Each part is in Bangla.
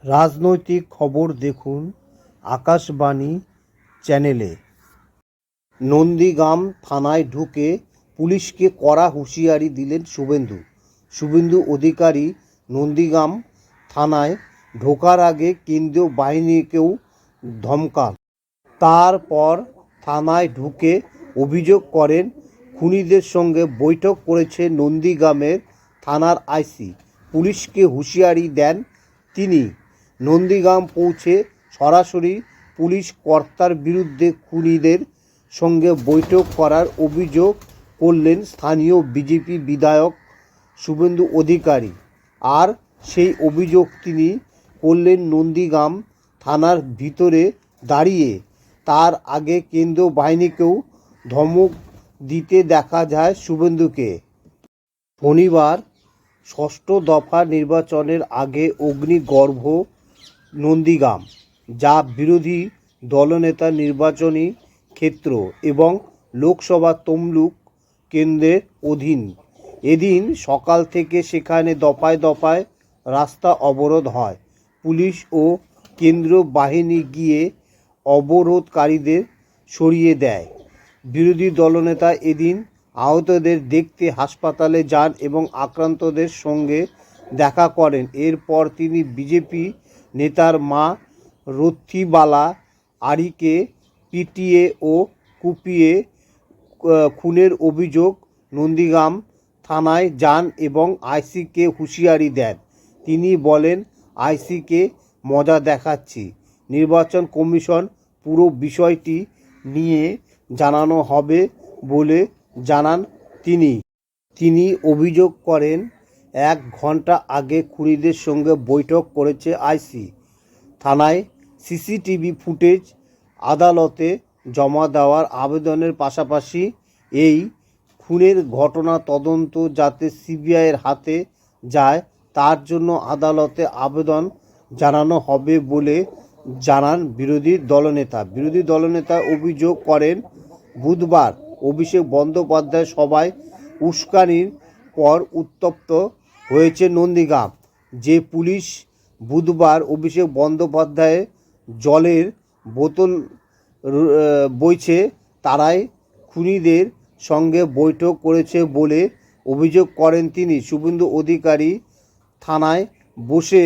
রাজনৈতিক খবর দেখুন আকাশবাণী চ্যানেলে। নন্দীগ্রাম থানায় ঢুকে পুলিশকে কড়া হুঁশিয়ারি দিলেন শুভেন্দু অধিকারী। নন্দীগ্রাম থানায় ঢোকার আগে কেন্দ্রীয় বাহিনীকেও ধমকান। তারপর থানায় ঢুকে অভিযোগ করেন খুনিদের সঙ্গে বৈঠক করেছে নন্দীগ্রামের থানার আইসি। পুলিশকে হুঁশিয়ারি দেন তিনি। নন্দীগ্রাম পৌঁছে সরাসরি পুলিশ কর্তার বিরুদ্ধে খুনিদের সঙ্গে বৈঠক করার অভিযোগ করলেন স্থানীয় বিজেপি বিধায়ক শুভেন্দু অধিকারী। আর সেই অভিযোগ তিনি করলেন নন্দীগ্রাম থানার ভিতরে দাঁড়িয়ে। তার আগে কেন্দ্রীয় বাহিনীকেও ধমক দিতে দেখা যায় শুভেন্দুকে। শনিবার ষষ্ঠ দফা নির্বাচনের আগে অগ্নিগর্ভ নন্দীগ্রাম, যা বিরোধী দলনেতা নির্বাচনী ক্ষেত্র এবং লোকসভা তমলুক কেন্দ্রের অধীন। এদিন সকাল থেকে সেখানে দফায় দফায় রাস্তা অবরোধ হয়। পুলিশ ও কেন্দ্রীয় বাহিনী গিয়ে অবরোধকারীদের সরিয়ে দেয়। বিরোধী দলনেতা এদিন আহতদের দেখতে হাসপাতালে যান এবং আক্রান্তদের সঙ্গে দেখা করেন। এরপর তিনি বিজেপি নেতার মা রথীবালা আরিকে পিটিয়ে ও কুপিয়ে খুনের অভিযোগ নন্দীগ্রাম থানায় যান এবং আইসিকে হুঁশিয়ারি দেন। তিনি বলেন, আইসিকে মজা দেখাচ্ছি। নির্বাচন কমিশন পুরো বিষয়টি নিয়ে জানানো হবে বলে জানান তিনি অভিযোগ করেন 1 ঘন্টা আগে খুনিদের সঙ্গে বৈঠক করেছে আইসি। থানায় সিসিটিভি ফুটেজ আদালতে জমা দেওয়ার আবেদনের পাশাপাশি এই খুনের ঘটনা তদন্ত যাতে সিবিআইয়ের হাতে যায় তার জন্য আদালতে আবেদন জানানো হবে বলে জানান বিরোধী দলনেতা অভিযোগ করেন, বুধবার অভিষেক বন্দ্যোপাধ্যায় সভায় উস্কানির পর উত্তপ্ত হয়েছে নন্দীগ্রাম। যে পুলিশ বুধবার অভিষেক বন্দ্যোপাধ্যায়ের জলের বোতল বইছে তারাই খুনিদের সঙ্গে বৈঠক করেছে বলে অভিযোগ করেন তিনি। শুভেন্দু অধিকারী থানায় বসে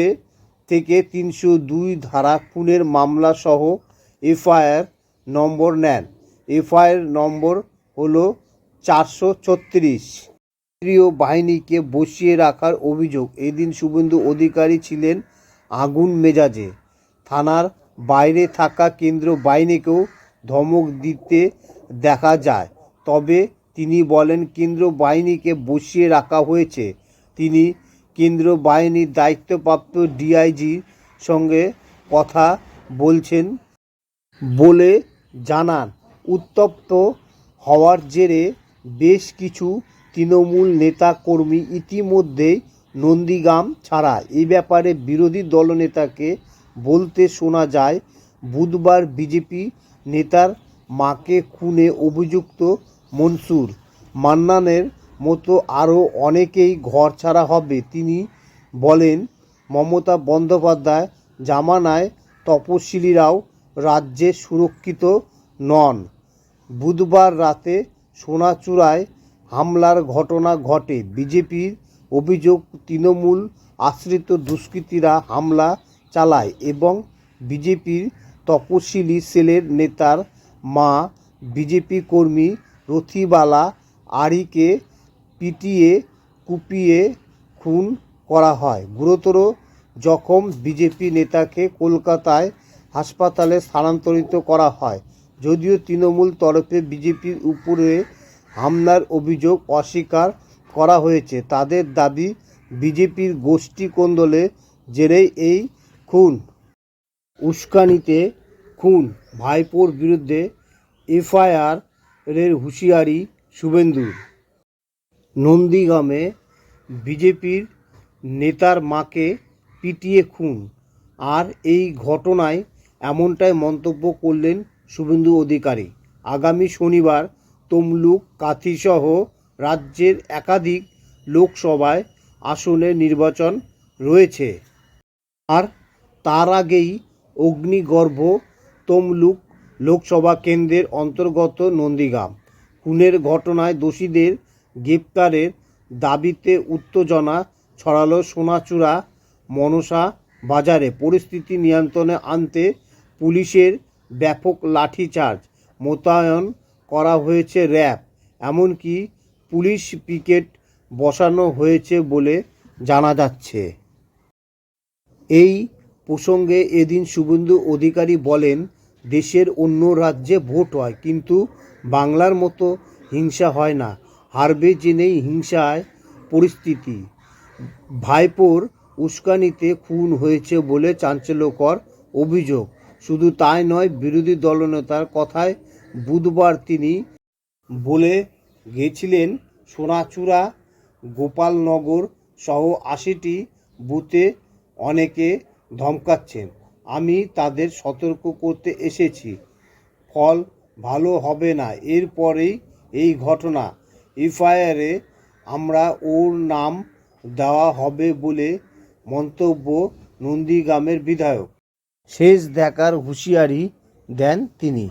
থেকে 302 ধারা খুনের মামলা সহ এফআইআর নম্বর নেন। এফআইআর নম্বর হলো 436। কেন্দ্রীয় বাহিনীকে বসিয়ে রাখার অভিযোগ। এদিন শুভেন্দু অধিকারী ছিলেন আগুন মেজাজে। থানার বাইরে থাকা কেন্দ্রীয় বাহিনীকেও ধমক দিতে দেখা যায়। তবে তিনি বলেন, কেন্দ্রীয় বাহিনীকে বসিয়ে রাখা হয়েছে। তিনি কেন্দ্রীয় বাহিনীর দায়িত্বপ্রাপ্ত ডিআইজির সঙ্গে কথা বলছেন বলে জানান। উত্তপ্ত হওয়ার জেরে বেশ কিছু তৃণমূল নেতা কর্মী ইতিমধ্যেই নন্দীগ্রাম ছাড়া। এই ব্যাপারে বিরোধী দলনেতাকে বলতে শোনা যায়, বুধবার বিজেপি নেতার মাকে খুনে অভিযুক্ত মনসুর মান্নানের মতো আরও অনেকেই ঘর ছাড়া হবে। তিনি বলেন, মমতা বন্দ্যোপাধ্যায় জামানায় তপশিলিরাও রাজ্যে সুরক্ষিত নন। বুধবার রাতে সোনাচূড়ায় হামলার ঘটনা ঘটে। বিজেপির অভিযোগ, তৃণমূল আশ্রিত দুষ্কৃতীরা হামলা চালায় এবং বিজেপির তপশিলি সেলের নেতার মা বিজেপি কর্মী রথীবালা আরিকে পিটিয়ে কুপিয়ে খুন করা হয়। গুরুতর জখম বিজেপি নেতাকে কলকাতায় হাসপাতালে স্থানান্তরিত করা হয়। যদিও তৃণমূল তরফে বিজেপির উপরে হামলার অভিযোগ অস্বীকার করা হয়েছে। তাদের দাবি, বিজেপির গোষ্ঠী কোন্দলের জেরেই এই খুন। উস্কানিতে খুন, ভাইপোর বিরুদ্ধে এফআইআরের হুঁশিয়ারি শুভেন্দুর। নন্দীগ্রামে বিজেপির নেতার মাকে পিটিয়ে খুন, আর এই ঘটনায় এমনটাই মন্তব্য করলেন শুভেন্দু অধিকারী। আগামী শনিবার তমলুক, কাঁথিসহ রাজ্যের একাধিক লোকসভায় আসনে নির্বাচন রয়েছে। আর তার আগেই অগ্নিগর্ভ তমলুক লোকসভা কেন্দ্রের অন্তর্গত নন্দীগ্রাম খুনের ঘটনায় দোষীদের গ্রেপ্তারের দাবিতে উত্তেজনা ছড়ালো সোনাচূড়া মনসা বাজারে। পরিস্থিতি নিয়ন্ত্রণে আনতে পুলিশের ব্যাপক লাঠিচার্জ, মোতায়েন করা হয়েছে র্যাব, এমনকি পুলিশ পিকেট বসানো হয়েছে বলে জানা যাচ্ছে। এই প্রসঙ্গে এদিন শুভেন্দু অধিকারী বলেন, দেশের অন্য রাজ্যে ভোট হয়, কিন্তু বাংলার মতো হিংসা হয় না। হারবে জেনেই হিংসায় পরিস্থিতি। ভাইপোর উস্কানিতে খুন হয়েছে বলে চাঞ্চল্যকর অভিযোগ। শুধু তাই নয়, বিরোধী দলনেতার কথায় বুধবার তিনি বলে গেছিলেন, সোনাচূড়া, গোপালনগর সহ ৮০টি বুথে অনেকে ধমকাচ্ছেন। আমি তাদের সতর্ক করতে এসেছি, ফল ভালো হবে না। এরপরেই এই ঘটনা। এফআইআরে আমরা ওর নাম দেওয়া হবে বলে মন্তব্য নন্দীগ্রামের বিধায়ক। শেষ দেখার হুঁশিয়ারি দেন তিনি।